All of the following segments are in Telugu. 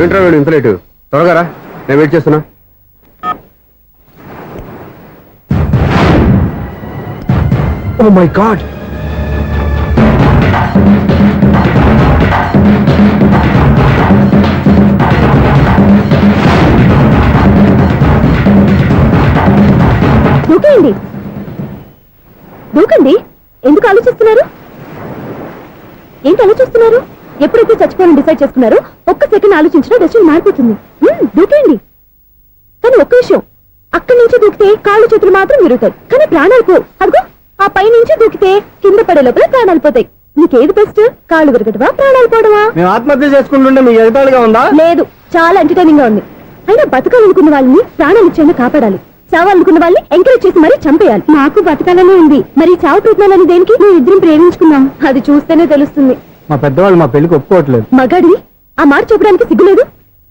ఏంట్రా వీడు ఇంత లేటు? త్వరగా రా, నేను వెయిట్ చేస్తున్నా. ఓ మై గాడ్, దూకేయండి, దూకండి. ఎందుకు ఆలోచిస్తున్నారు? ఏంటి ఆలోచిస్తున్నారు? ఎప్పుడైతే చచ్చిపోవాలని డిసైడ్ చేసుకున్నారో ఒక్క సెకండ్ ఆలోచించినా డెసిషన్ మారిపోతుంది. దూకేయండి. కానీ ఒక్క విషయం, అక్కడి నుంచి దూకితే కాళ్ళు చేతులు మాత్రం విరుగుతాయి, కానీ ప్రాణాలు పోవు. అదిగో ఆ పై నుంచి దూకితే కింద పడే లోపల ప్రాణాలు పోతాయి. నీకేది బెస్ట్? కాళ్ళు విరగటమా, ప్రాణాలు పోవడమా? మేము ఆత్మహత్య చేసుకుంటుంటే మీకు ఎగతాళిగా ఉందా? లేదు, చాలా ఎంటర్టైనింగ్ గా ఉంది. అయినా బతకాలనుకున్న వాళ్ళని ప్రాణాలు ఇచ్చేందుకు కాపాడాలి, చావాలనుకున్న వాళ్ళని ఎంకరేజ్ చేసి మరీ చంపేయాలి. నాకు బతకాలనే ఉంది, మరి చావు ప్రయత్నాలని దేనికి? మేము ఇద్దరం ప్రేమించుకున్నాం, అది చూస్తేనే తెలుస్తుంది. మా పెద్దవాళ్ళు మా పెళ్లికి ఒప్పుకోవట్లేదు. మగాడివి ఆ మాట చెప్పడానికి సిగ్గులేదు?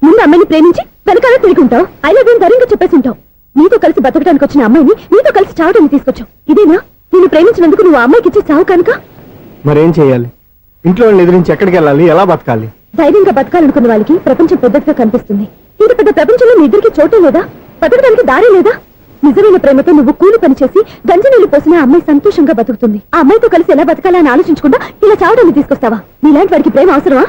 ముందు అమ్మాయిని ప్రేమించి వెనకాల తిరుగుంటావు, అయినా దీని ధైర్యంగా చెప్పేసి ఉంటావు. నీతో కలిసి బతకడానికి వచ్చిన అమ్మాయిని నీతో కలిసి చావడానికి తీసుకొచ్చావు. ఇదేనా నేను ప్రేమించినందుకు నువ్వు అమ్మాయికి ఇచ్చే చావు కనుక? మరేం చేయాలి? ఇంట్లో వాళ్ళని ఎదిరించి ఎక్కడికి వెళ్ళాలి? ఎలా బతకాలి? ధైర్యంగా బతకాలనుకున్న వాళ్ళకి ప్రపంచం పెద్దదిగా కనిపిస్తుంది. ఇంత పెద్ద ప్రపంచంలో మీ ఇద్దరికి చోటే లేదా? బతకడానికి దారే లేదా? నిజమైన ప్రేమతో నువ్వు కూలి పని చేసి గంజి నీళ్లు పోసిన అమ్మాయి సంతోషంగా బతుకుతుంది. ఆ అమ్మాయితో కలిసి ఎలా బతకాలని ఆలోచించకుండా ఇలా చావడాన్ని తీసుకొస్తావా? నీలాంటి వాడికి ప్రేమ అవసరమా?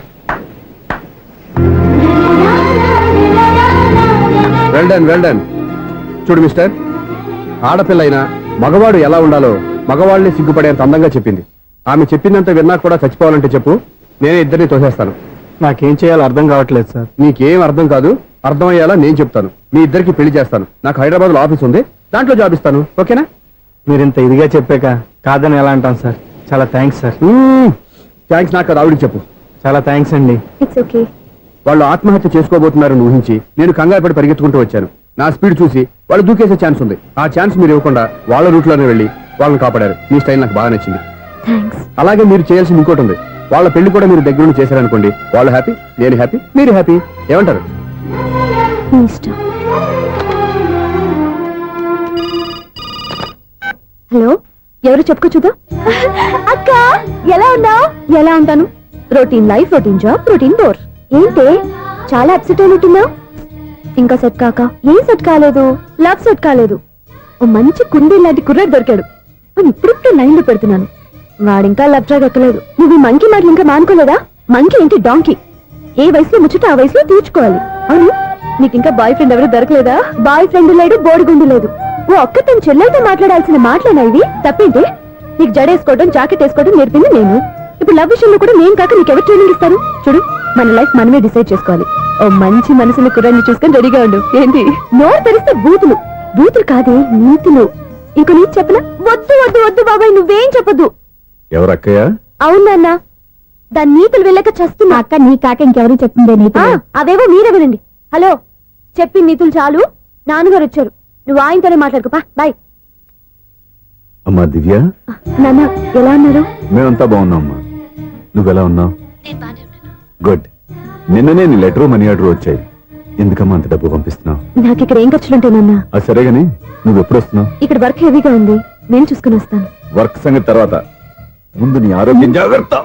Well done. చూడు మిస్టర్, ఆడపిల్ల అయినా మగవాడు ఎలా ఉండాలో మగవాళ్ళని సిగ్గుపడేంత అందంగా చెప్పింది. ఆమె చెప్పిందంత విన్నా కూడా చచ్చిపోవాలంటే చెప్పు, నేనే ఇద్దరిని తోసేస్తాను. నాకేం చేయాలో అర్థం కావట్లేదు సార్. నీకేం అర్థం కాదు, అర్థమయ్యేలా నేను చెప్తాను. మీ ఇద్దరికి పెళ్లి చేస్తాను. నాకు హైదరాబాద్ లో ఆఫీస్ ఉంది, దాంట్లో జాబ్ ఇస్తాను. ఓకేనా? మీరు ఇంత ఇదిగా చెప్పాక కాదని ఎలా అంటాను సార్. చాలా థ్యాంక్స్ సార్. థ్యాంక్స్ నాకు ఆవిడికి చెప్పు. చాలా థ్యాంక్స్ అండి. It's okay. వాళ్ళు ఆత్మహత్య చేసుకోబోతున్నారని ఊహించి నేను కంగారు పడి పరిగెత్తుకుంటూ వచ్చాను. నా స్పీడ్ చూసి వాళ్ళు దూకేసే ఛాన్స్ ఉంది. ఆ ఛాన్స్ మీరు ఇవ్వకుండా వాళ్ళ రూట్ లోనే వెళ్ళి వాళ్ళని కాపాడారు. మీ స్టైల్ నాకు బాగా నచ్చింది. అలాగే మీరు చేయాల్సింది ఇంకోటి ఉంది. వాళ్ళ పెళ్లి కూడా మీరు దగ్గర నుండి చేశారనుకోండి, వాళ్ళు హ్యాపీ, నేను హ్యాపీ, మీరు హ్యాపీ. ఏమంటారు? హలో, ఎవరు చెప్పుకో చూద్దాం. అక్క ఎలా ఉన్నావు? ఎలా ఉంటాను? Routine life, routine job, routine door. ఏంటే చాలా అప్సెట్ అయినట్టున్నావు? ఇంకా సెట్ కాక? ఏం సెట్ కాలేదు? లవ్ సెట్ కాలేదు. ఓ మంచి కుండీ లాంటి కుర్రాడు దొరికాడు, అని ఇప్పుడిప్పుడే లైన్ లో పెడుతున్నాను. వాడింకా లవ్ ట్రాక్ ఎక్కలేదు. నువ్వు ఈ మంకీ మాటలు ఇంకా మానుకోలేదా? మంకీ ఏంటి డాంకీ? ఏ వయసులో ముచ్చట ఆ వయసులో తీర్చుకోవాలి. అవును, నీకు ఇంకా బాయ్ ఫ్రెండ్ ఎవరు దొరకలేదా? బాయ్ ఫ్రెండ్ లేడు, బోడిగుండు లేదు. ఓ ఒక్క తన చెల్లెలతో మాట్లాడాల్సిన మాటలేనా ఇవి? తప్పేంటి? నీకు జడేసుకోవడం, జాకెట్ వేసుకోవడం నేర్పింది నేను. ఇప్పుడు లవ్ విషయంలో కూడా నేను కాక నీకెవరు ట్రైనింగ్ ఇస్తారు? చూడు, మన లైఫ్ మనమే డిసైడ్ చేసుకోవాలి. ఓ మంచి మనసుని కుర్రాన్ని చూసుకొని రెడీగా ఉండు. ఏంటి నోరు తెరిస్తే బూతులు? బూతులు కాదే, నీతులు. ఇంకో నీతి చెప్పనా? వద్దు వద్దు వద్దు బాబాయ్, నువ్వేం చెప్పొద్దు. ఎవరక్కయ్య? అవునన్నా, దాని నీతులు వెళ్ళక చస్తున్నా. అక్క నీ కాక ఇంకెవరు చెప్తుందే నీతులు? అవేవో మీరే వినండి. హలో, చెప్పి నీతులు చాలు. నాన్నగారు వచ్చారు, నువ్వు ఆయనతోనే మాట్లాడుకోపా. బాయ్. అమ్మా దివ్య, నాన్న ఎలా ఉన్నారు? మేమంతా బాగున్నాం అమ్మా. నువ్వెలా ఉన్నావు? గుడ్. నిన్ననే నీ లెటర్, మనీ ఆర్డర్ వచ్చాయి. ఎందుకమ్మా అంత డబ్బు పంపిస్తున్నావు? నాకు ఇక్కడ ఏం ఖర్చులుంటానన్నా? అది సరేగాని నువ్వు ఎప్పుడు వస్తున్నావు? ఇక్కడ వర్క్ హెవీగా ఉంది, నేను చూసుకుని వస్తాను. వర్క్ సంగతి తర్వాత, ముందు నీ ఆరోగ్యం జాగ్రత్త.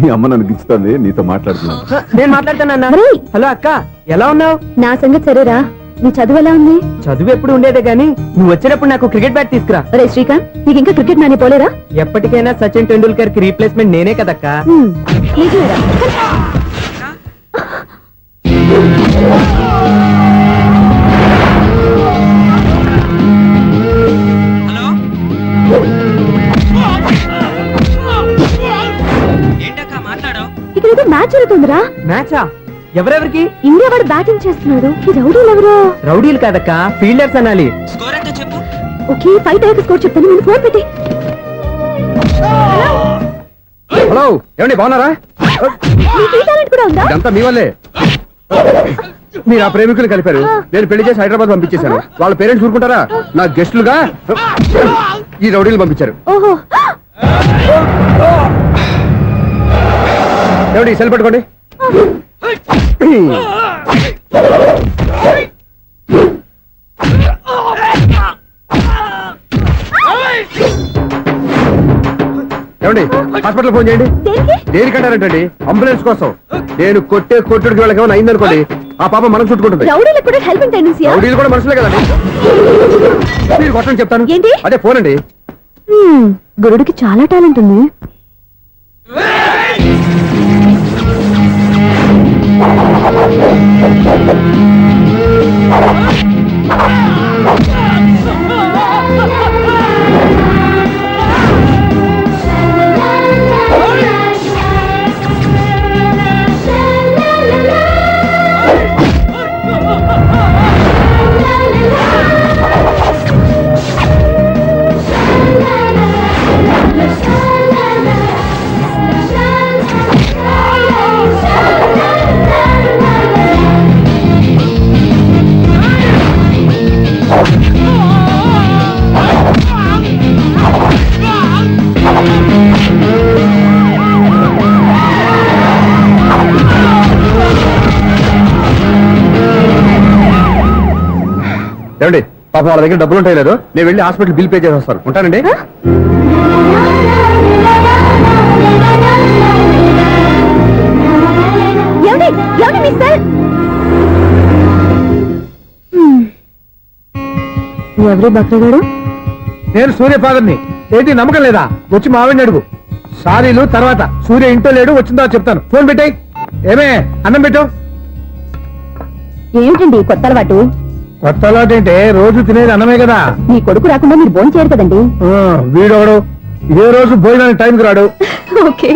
నీ అమ్మ నన్ను గిచ్చుతుంది, నీతో మాట్లాడుతున్నాను. నేను మాట్లాడతానన్నా. హలో అక్క, ఎలా ఉన్నావు? నా సంగతి సరేరా, నీ చదువు ఎలా ఉంది? చదువు ఎప్పుడు ఉండేదే గానీ నువ్వు వచ్చినప్పుడు నాకు క్రికెట్ బ్యాట్ తీసుకురా. రే శ్రీకాంత్, నీకు ఇంకా క్రికెట్ నాని పోలేరా? ఎప్పటికైనా సచిన్ టెండూల్కర్ కి రీప్లేస్మెంట్ నేనే కదక్క. నిజమేరా? హలో, ఏంటక్క మాట్లాడావు? ఇక్కడ ఏదో మ్యాచ్ జరుగుతుందిరా. మ్యాచా? ఎవరెవరికి? ఇండియా వాడు బ్యాటింగ్ చేస్తున్నాడు. ఈ రౌడీలు ఎవరో? రౌడీలు కాదక్క, ఫీల్డర్స్ అనాలి. స్కోర్ ఎంత చెప్పు? ఓకే, 5 అయ్యాక స్కోర్ చెప్తాను. నేను ఫోన్ పెట్టి. హలో, ఏమండి బాగున్నారా? నీకు ఈ టాలెంట్ కూడా ఉందా? ఇదంతా మీ వల్లే. మీరు ఆ ప్రేమికులు కలిపారు, నేను పెళ్లి చేసి హైదరాబాద్ పంపించేశాను. వాళ్ళ పేరెంట్స్ ఊరుకుంటారా? నా గెస్టులుగా ఈ రౌడీలు పంపించారు. ఓహో, ఏమండి సెల్ పట్టుకోండి. ఏమండి హాస్పిటల్ ఫోన్ చేయండి. దేనికి? దేనికంటారంటండి? అంబులెన్స్ కోసం. నేను కొట్టుడికి వాళ్ళకి ఏమైనా అయిందనుకోండి, ఆ పాప మనకు చుట్టుకుంటుంది. రౌడీలకు కూడా హెల్పింగ్ టెండెన్సీ. రౌడీలు కూడా మనుషులే కదండి. మీరు కొట్టని చెప్తాను. ఏంటి? అదే ఫోన్ అండి. గురుడికి చాలా టాలెంట్ ఉంది. ఏమండి పాప వాళ్ళ దగ్గర డబ్బులు ఉంటాయి లేదు, నేను వెళ్ళి హాస్పిటల్ బిల్ పే చేసి వస్తాను. ఉంటానండి. ఎవరి బక్రగాడు? నేను సూర్య ఫాదర్ని. ఏంటి నమ్మకం లేదా? వచ్చి మావిని అడుగు. సారీలు తర్వాత. సూర్య ఇంట్లో లేడు, వచ్చిందో చెప్తాను. ఫోన్ పెట్టాయి. ఏమే అన్నం పెట్టు. ఏమిటండి కొత్త అలవాటు? కొత్త అలవాటు ఏంటే? రోజు తినేది అన్నమే కదా. మీ కొడుకు రాకుండా మీరు భోజనం చేయరు కదండి. వీడొకడు ఇదే రోజు భోజనానికి టైంకి రాడు. ఓకే.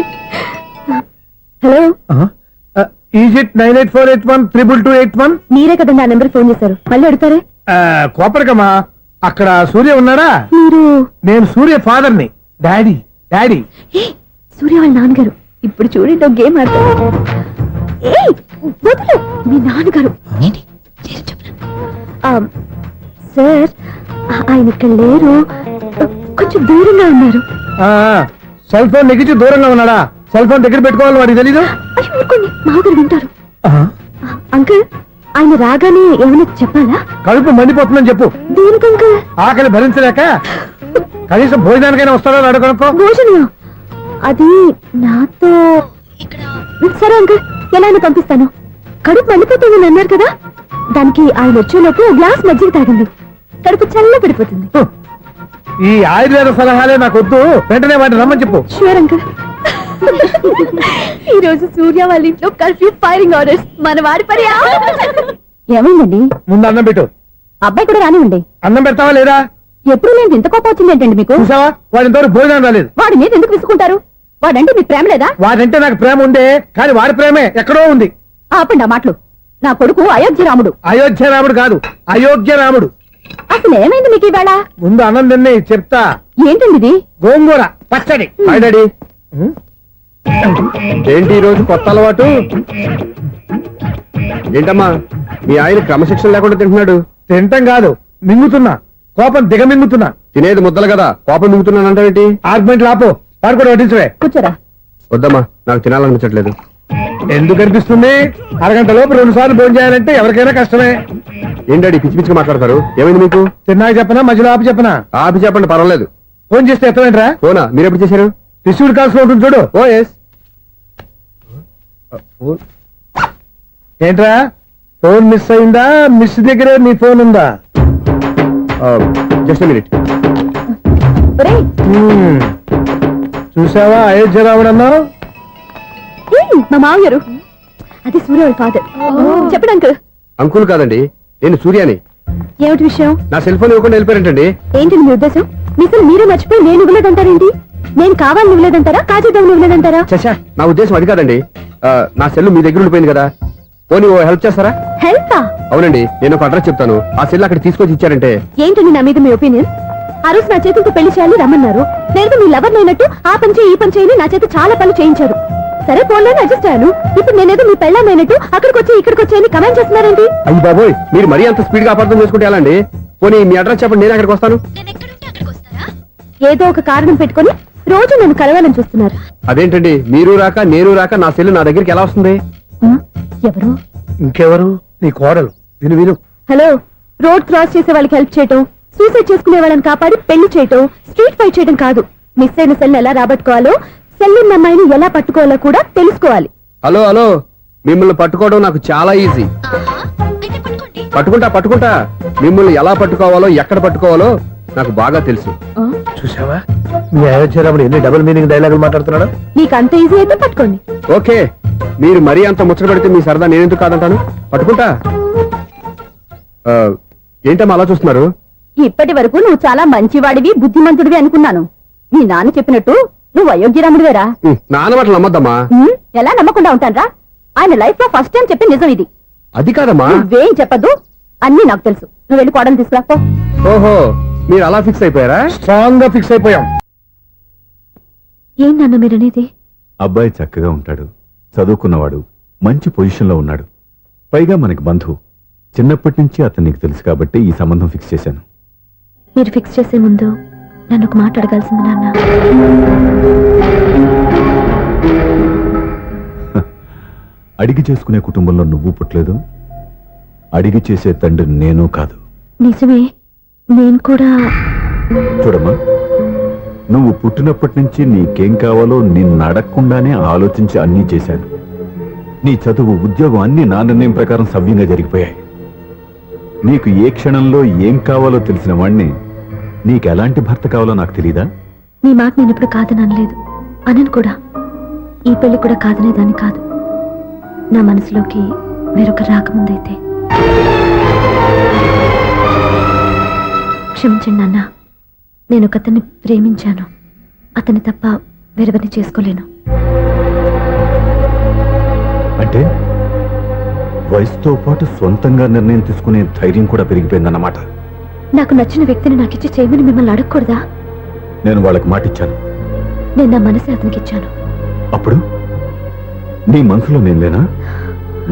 Hello, is it 9848132281. మీరే కదండి ఆ నెంబర్ ఫోన్ చేశారు, మళ్ళీ అడుగుతారే? కోపరికమ్మా, అక్కడ సూర్య ఉన్నాడా? మీరు? నేను సూర్య ఫాదర్ని. Daddy daddy. ఏ, సూర్య వాళ్ళ నాన్నగారు. ఇప్పుడు చూడండి ఒక గేమ్ ఆడతారు. ఏయ్, వదులు. మీ నాన్నగారు. సార్, ఆయన ఇక్కడ లేరు, కొంచెం దూరంగా ఉన్నారు. సెల్ ఫోన్ నెగించి దూరంగా ఉన్నాడా? సెల్ ఫోన్ దగ్గర పెట్టుకోవాలి, వాడికి తెలీదు. అయ్యో ఊరుకోండి, మామగారు వింటారు. అంకుల్, ఆయన రాగానే ఏమైనా చెప్పాలా? కడుపు మండిపోతుందని చెప్పు. దేనికి అంకుల్? ఆకలి భరించలేక కనీసం భోజనానికైనా వస్తాడో అడగనుకో. భోజనం అది నాతో. సరే అంకుల్, ఎలా అయినా పంపిస్తాను. కడుపు మండిపోతుందని అన్నారు కదా, దానికి ఆయన వచ్చేలోపు గ్లాస్ మజ్జిగ తాగింది, కడుపు చల్ల పడిపోతుంది. ఈ ఆయుర్వేద సలహాలే నాకు వద్దు, వెంటనే వాటిని రమ్మని చెప్పు. Sure uncle. ఈ రోజు సూర్య వాళ్ళ ఇంట్లో కర్ఫ్యూ ఫైరింగ్ ఆర్డర్స్. మన వాడి పని ఏమైందండి? ముందు అన్నం పెట్టు. అబ్బాయి కూడా రానివ్వండి. అన్నం పెడతావా లేదా? ఎప్పుడు నేను ఇంత కోపం వచ్చింది ఏంటండి మీకు? చూసావా, వాడి ఇంతవరకు భోజనం రాలేదు. వాడి మీద ఎందుకు విసుకుంటారు? వాడంటే మీకు ప్రేమ లేదా? వాడంటే నాకు ప్రేమ ఉండే, కానీ వాడి ప్రేమే ఎక్కడో ఉంది. ఆపండి ఆ మాటలు. నా కొడుకు అయోధ్య రాముడు. అయోధ్య రాముడు కాదు, అయోగ్య రాముడు. అసలు ఏమైంది మీకు ఈవేళ? ముందు అన్నం తిని చెప్తా. ఏంటండి ఇది? గోంగూర పచ్చడి. Hi daddy. ఏంటి ఈ రోజు కొత్త అలవాటు? ఏంటమ్మా, మీ ఆయన క్రమశిక్షణ లేకుండా తింటున్నాడు? తింటం కాదు, మింగుతున్నా. కోపం దిగమింగుతున్నా. తినేది ముద్దలు కదా, కోపం మింగుతున్నాను అంటావేంటి? ఆర్గ్యుమెంట్ లాపో, వాడు కూడా వడ్డించవే. కూర్చోరా. వద్దమ్మా, నాకు తినాలనిపించట్లేదు. ఎందుకు అనిపిస్తుంది? అరగంట లోపు 2 సార్లు భోజనం చేయాలంటే ఎవరికైనా కష్టమే. ఏంటండి పిచ్చి పిచ్చిగా మాట్లాడతారు? ఏమైంది మీకు? తిన్నాక చెప్పనా, మధ్యలో ఆపి చెప్పనా? ఆపి చెప్పండి, పర్వాలేదు. ఫోన్ చేస్తే ఎత్తమేంట్రా? ఫోనా? మీరు ఎప్పుడు చేశారు? రిసీవ్డ్ కాల్స్ లో ఉంటుంది చూడు. ఓ ఎస్. ఏంట్రా, ఫోన్ మిస్ అయిందా? మిస్ దగ్గరే నీ ఫోన్ ఉందా? Just minute. ఒరేయ్, చూసావా అయోధ్య రాముడు అన్నావు? మా మామయ్యారు. అది సూర్య వాళ్ళ ఫాదర్. చెప్పండి అంకుల్. అంకుల్ కాదండి, నేను సూర్యాని. ఏమిటి విషయం? నా సెల్ ఫోన్ ఇవ్వకుండా వెళ్ళిపోయారంటండి. ఏంటండి మీ ఉద్దేశం? మిసలు మీరే మర్చిపోయి నేను ఇవ్వలేదంటారేంటి? నేను కావాలని ఇవ్వలేదంటారా, కాజేద్దామని ఇవ్వలేదంటారా? చచ్చా, నా ఉద్దేశం అది కాదండి. నా సెల్ మీ దగ్గర ఉండిపోయింది కదా, పోనీ ఓ హెల్ప్ చేస్తారా? హెల్పా? అవునండి, నేను ఒక అడ్రస్ చెప్తాను, ఆ సెల్ అక్కడ తీసుకొచ్చి ఇచ్చారంటే. ఏంటండి నా మీద మీ ఒపీనియన్? ఆ రోజు నా చేతులతో పెళ్లి చేయాలి రమ్మన్నారు. నేను మీ లవర్ అయినట్టు ఆ పని చేయి ఈ పని చేయని నా చేత చాలా పనులు చేయించారు. సరే ఫోన్లోనే అడ్జస్ట్ అయ్యాను. ఇప్పుడు నేనేదో మీ పెళ్ళామైనట్టు అక్కడికి వచ్చి ఇక్కడికి వచ్చి అని కమెంట్ చేస్తున్నారేంటి? అయ్యి బాబోయ్, మీరు మరీ అంత స్పీడ్ గా అపార్థం చేసుకుంటే ఎలా అండి? పోనీ మీ అడ్రస్ చెప్పండి, నేను అక్కడికి వస్తాను. ఏదో ఒక కారణం పెట్టుకొని రోజు నన్ను కలవాలని చూస్తున్నారు. అదేంటండి, మీరు రాక నేను రాక నా సెల్ నా దగ్గరికి ఎలా వస్తుంది? ఎవరు? ఇంకెవరు? నీ కోడలు. విను విను. హలో, రోడ్ క్రాస్ చేసే వాళ్ళకి హెల్ప్ చేయటం, సూసైడ్ చేసుకునే వాళ్ళని కాపాడి పెళ్లి చేయటం, స్ట్రీట్ ఫైట్ చేయడం కాదు. మిస్ అయిన సెల్ ఎలా రాబట్టుకోవాలో సెల్ ఉన్న అమ్మాయిని ఎలా పట్టుకోవాలో కూడా తెలుసుకోవాలి. హలో హలో, మిమ్మల్ని పట్టుకోవడం నాకు చాలా ఈజీ. పట్టుకుంటా. మిమ్మల్ని ఎలా పట్టుకోవాలో ఎక్కడ పట్టుకోవాలో నాకు బాగా తెలుసు. చూసావా మీ ఆయన వచ్చేటప్పుడు ఎన్ని డబుల్ మీనింగ్ డైలాగులు మాట్లాడుతున్నాడు. మీకు అంత ఈజీ అయితే పట్టుకోండి. ఓకే, మీరు మరీ అంత ముచ్చట పెడితే మీ సరదా నేనెందుకు కాదంటాను. పట్టుకుంటా. ఏంటమ్మా అలా చూస్తున్నారు? ఇప్పటి వరకు నువ్వు చాలా మంచివాడివి, బుద్ధిమంతుడివి అనుకున్నాను. మీ నాన్న చెప్పినట్టు నువ్వు అయోగ్యరాముడివేరా. నాన్న మాటలు నమ్మద్దమ్మా. ఎలా నమ్మకుండా ఉంటానరా? ఆయన లైఫ్ లో ఫస్ట్ టైం చెప్పి నిజం ఇది. అది కాదమ్మా. నువ్వేం చెప్పదు, అన్ని నాకు తెలుసు. నువ్వు వెళ్ళి కోడలు తీసుకురాపో. ఓహో, మీరు అలా ఫిక్స్ అయిపోయారా? స్ట్రాంగ్ గా ఫిక్స్ అయిపోయాం. ఏం నాన్న మీరనేది? అబ్బాయి చక్కగా ఉంటాడు, చదువుకున్నవాడు, మంచి పొజిషన్ లో ఉన్నాడు. పైగా మనకి బంధువు. చిన్నప్పటి నుంచి అతను నీకు తెలుసు కాబట్టి ఈ సంబంధం ఫిక్స్ చేశాను. మీరు ఫిక్స్ చేసే ముందు నన్ను ఒక మాట అడగాల్సింది నాన్న. అడిగి చేసుకునే కుటుంబంలో నువ్వు పుట్టలేదు, అడిగి చేసే తండ్రి నేను కాదు. నిజమే, నేను కూడా. చూడమ్మా, నువ్వు పుట్టినప్పటి నుంచి నీకేం కావాలో నిన్ను అడగకుండానే ఆలోచించి అన్నీ చేశాను. నీ చదువు, ఉద్యోగం అన్నీ నా నిర్ణయం ప్రకారం సవ్యంగా జరిగిపోయాయి. నీకు ఏ క్షణంలో ఏం కావాలో తెలిసిన వాణ్ణి నీకు ఎలాంటి భర్త కావాలో నాకు తెలీదా? నీ మాట నేను ఇప్పుడు కాదని అనలేదు, అనను కూడా. ఈ పెళ్లి కూడా కాదనేదాన్ని కాదు. నా మనసులోకి వేరొక రాకముందైతే. క్షమించండి నాన్న, నేను ఒకతన్ని ప్రేమించాను. అతన్ని తప్ప వేరెవరిని చేసుకోలేను. అంటే వయసుతో పాటు సొంతంగా నిర్ణయం తీసుకునే ధైర్యం కూడా పెరిగిపోయిందన్నమాట. నాకు నచ్చిన వ్యక్తిని నాకిచ్చి చేయమని మిమ్మల్ని అడగకూడదా? నేను వాళ్ళకి మాటిచ్చాను. నేను నా మనసు అతనికి ఇచ్చాను. అప్పుడు నీ మనసులో నేను లేనా?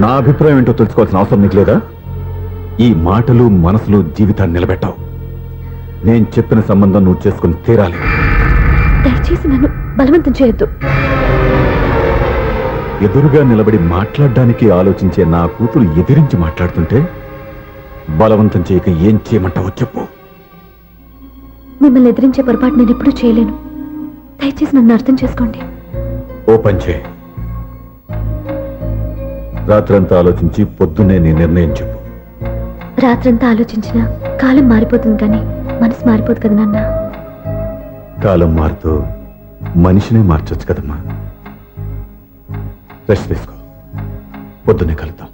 నా అభిప్రాయం ఏంటో తెలుసుకోవాల్సిన అవసరం నీకు లేదా? ఈ మాటలు, మనసులు జీవితాన్ని నిలబెట్టావు. నేను చెప్పిన సంబంధం నువ్వు చేసుకుని తీరాలి. దయచేసి నన్ను బలవంతం చేయొద్దు. ఎదురుగా నిలబడి మాట్లాడడానికి ఆలోచించే నా కూతురు ఎదిరించి మాట్లాడుతుంటే బలవంతం చేయక ఏం చేయమంటావో చెప్పు. మిమ్మల్ని ఎదిరించే పొరపాటు నేను ఎప్పుడూ చేయలేను. దయచేసి నన్ను అర్థం చేసుకోండి. ఓ పంచే, రాత్రంతా ఆలోచించి పొద్దున్నే నీ నిర్ణయం చెప్పు. రాత్రంతా ఆలోచించిన కాలం మారిపోతుంది కానీ మనసు మారిపోదు కదా నాన్న. కాలం మారుతూ మనిషినే మార్చొచ్చు కదమ్మా. రెస్ట్ తీసుకో, పొద్దున్నే కలుద్దాం.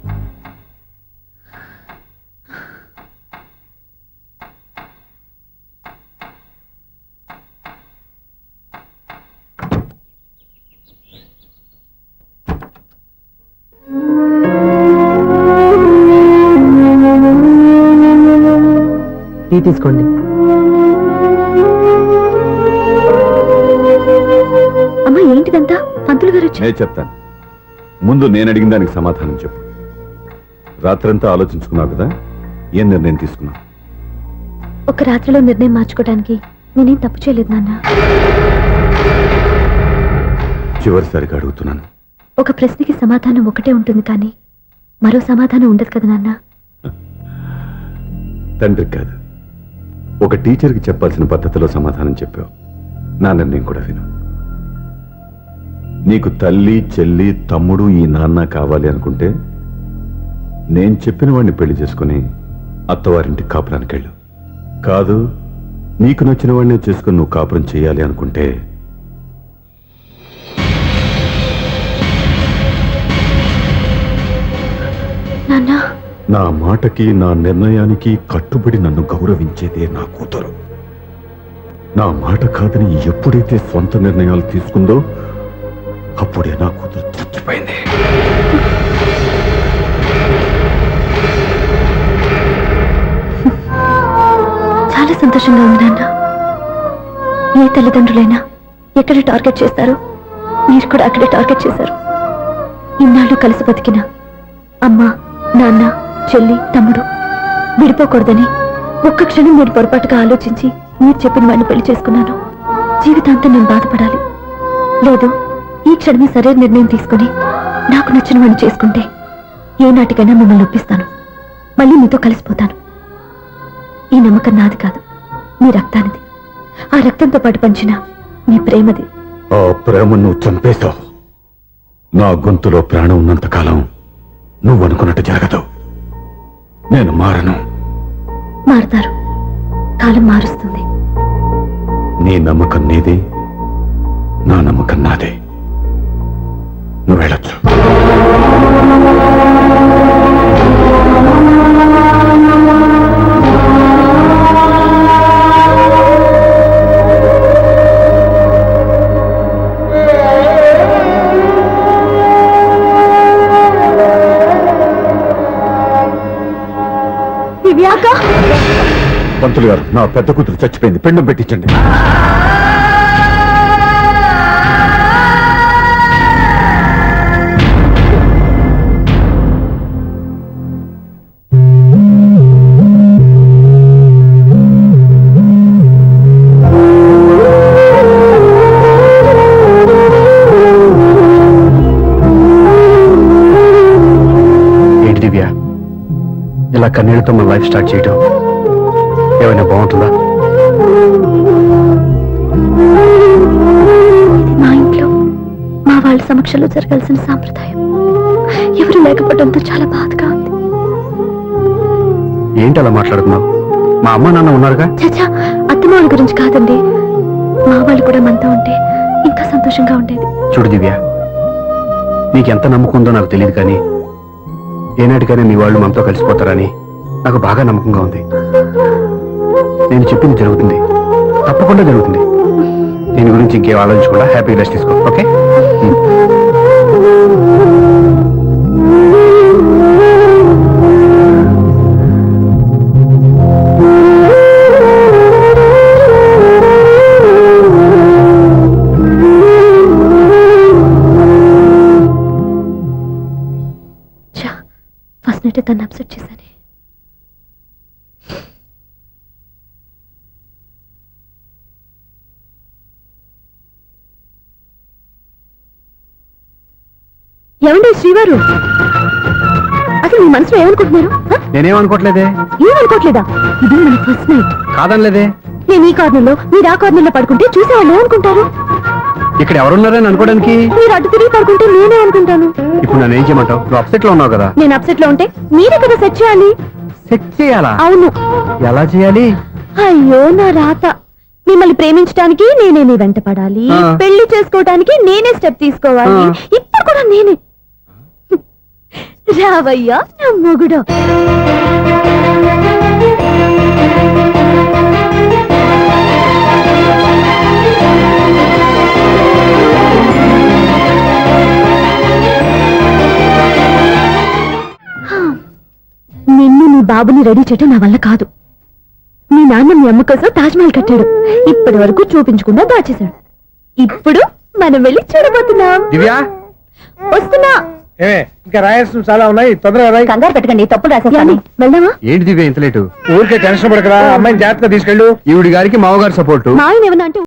టీ తీసుకోండి. అమ్మా, ఏంటిదంతా? పంతులు గారు వచ్చి. నేను చెప్తాను, ముందు నేను అడిగిన దానికి సమాధానం చెప్పు. రాత్రంతా ఆలోచించుకున్నావు కదా, ఏం నిర్ణయం తీసుకున్నావు? ఒక రాత్రిలో నిర్ణయం మార్చుకోవడానికి నేనేం తప్పు చేయలేదు నాన్న. చివరిసారిగా అడుగుతున్నాను. ఒక ప్రశ్నకి సమాధానం ఒకటే ఉంటుంది కానీ మరో సమాధానం ఉండదు కదా నాన్న. తండ్రికి కాదు, ఒక టీచర్కి చెప్పాల్సిన పద్ధతిలో సమాధానం చెప్పావు. నా నిర్ణయం కూడా విను. నీకు తల్లి, చెల్లి, తమ్ముడు, ఈ నాన్న కావాలి అనుకుంటే నేను చెప్పిన వాడిని పెళ్లి చేసుకుని అత్తవారింటి కాపురానికి వెళ్ళు. కాదు, నీకు నచ్చిన వాడినే చేసుకుని నువ్వు కాపురం చేయాలి అనుకుంటే నాన్న, నా మాటకి, నా నిర్ణయానికి కట్టుబడి నన్ను గౌరవించేదే నా కూతురు. నా మాట కాదని ఎప్పుడైతే సొంత నిర్ణయాలు తీసుకుందో అప్పుడే నా కూతురు చచ్చిపోయింది. చాలా సంతోషంగా ఉంది నాన్న. ఏ తల్లిదండ్రులైనా ఎక్కడ టార్గెట్ చేస్తారో మీరు కూడా అక్కడే టార్గెట్ చేశారు. ఇన్నాళ్ళు కలిసి బతికిన అమ్మ, నాన్న, చెల్లి, తమ్ముడు విడిపోకూడదని ఒక్క క్షణం నేను పొరపాటుగా ఆలోచించి మీరు చెప్పిన వాడిని పెళ్లి చేసుకున్నాను. జీవితాంతం నేను బాధపడాలి. లేదు, ఈ క్షణమే సరైన నిర్ణయం తీసుకుని నాకు నచ్చిన వాడిని చేసుకుంటే ఏ నాటికైనా మిమ్మల్ని ఒప్పిస్తాను. మళ్ళీ మీతో కలిసిపోతాను. ఈ నమ్మకం నాది కాదు, మీ రక్తానిది. ఆ రక్తంతో పాటు పంచిన నీ ప్రేమది. ఆ ప్రేమ నువ్వు చంపేశావు. నా గొంతులో ప్రాణం ఉన్నంత కాలం నువ్వు అనుకున్నట్టు జరగదు. నేను మారను. మారుతారు, కాలం మారుస్తుంది. నీ నమ్మకం నీది, నా నమ్మకం నాదే. నువ్వు వెళ్ళొచ్చు. దివ్యాక, పంతులు గారు, నా పెద్ద కూతురు చచ్చిపోయింది, పిండం పెట్టించండి. ఏంటి దివ్య, ఇలా కన్నీళ్లతో మన లైఫ్ స్టార్ట్ చేయటం ఏమైనా బాగుంటుందా? మా ఇంట్లో మా వాళ్ళ సమక్షంలో జరగాల్సిన సాంప్రదాయం ఎవరు లేకపోవడంతో చాలా బాధగా ఉంది. ఏంటి అలా మాట్లాడుతున్నావు? మా అమ్మ నాన్న ఉన్నారుగా. చచ్చా, అత్తమాల గురించి కాదండి. మా వాళ్ళు కూడా మనతో ఉంటే ఇంకా సంతోషంగా ఉండేది. చూడు దివ్య, నీకెంత నమ్మకం ఉందో నాకు తెలియదు, కానీ ఏనాటికైనా మీ వాళ్ళు మనతో కలిసిపోతారని నాకు బాగా నమ్మకంగా ఉంది. నేను చెప్పింది జరుగుతుంది, తప్పకుండా జరుగుతుంది. దీని గురించి ఇంకేం ఆలోచించకుండా హ్యాపీ రెస్ట్ తీసుకో, ఓకే? ఫస్ట్ నైట్ తను అప్సెట్ చేశాను. ఏమండి శ్రీవారు, అసలు మీ మనసులో ఏమనుకుంటున్నారు? నేనేమనుకోవట్లేదే. ఏమనుకోవట్లేదా? ఇది మన ఫస్ట్ నైట్. కాదనలేదే. నేను ఈ కార్నర్లో, మీరు ఆ కార్నర్లో పడుకుంటే చూసేవాళ్ళు ఏమనుకుంటారు? ఇక్కడ ఎవరున్నారని అనుకోవడానికి. మీరు అడ్డు తిరిగి పడుకుంటే నేనే అనుకుంటాను. ఇప్పుడు నన్ను ఏం చేయమంటావు? నువ్వు అప్సెట్ లో ఉన్నావు కదా. నేను అప్సెట్ లో ఉంటే మీరే కదా సెట్ చేయాలి. సెట్ చేయాలా? అవును. ఎలా చేయాలి? అయ్యో నా రాత. మిమ్మల్ని ప్రేమించడానికి నేనే మీ వెంట పడాలి, ఆ. పెళ్లి చేసుకోవడానికి నేనే స్టెప్ తీసుకోవాలి. ఆ. ఇప్పుడు కూడా నేనే. రావయ్యా నా మొగుడు. నిన్ను నీ బాబుని రెడీ చేయటం నా వల్ల కాదు. మీ నాన్న మీ అమ్మ కోసం తాజ్మహల్ కట్టాడు, ఇప్పటి వరకు చూపించకుండా దాచేశాడు. ఇప్పుడు మనం వెళ్ళి చూడబోతున్నాం. దివ్య, వస్తున్నా. ఇంకా రాయాల్సిన చాలా ఉన్నాయి, తొందరగా రాయి. కంగారు పెట్టకండి, తప్పులు రాసేస్తాను. వెళ్దామా? ఏంటి దివ్య ఇంత లేటు? ఊరికే టెన్షన్ పడకరా, అమ్మాయిని జాగ్రత్తగా తీసుకెళ్ళు. ఈవిడి గారికి మామగారు సపోర్టు. మా ఆయన ఏమన్నా అంటే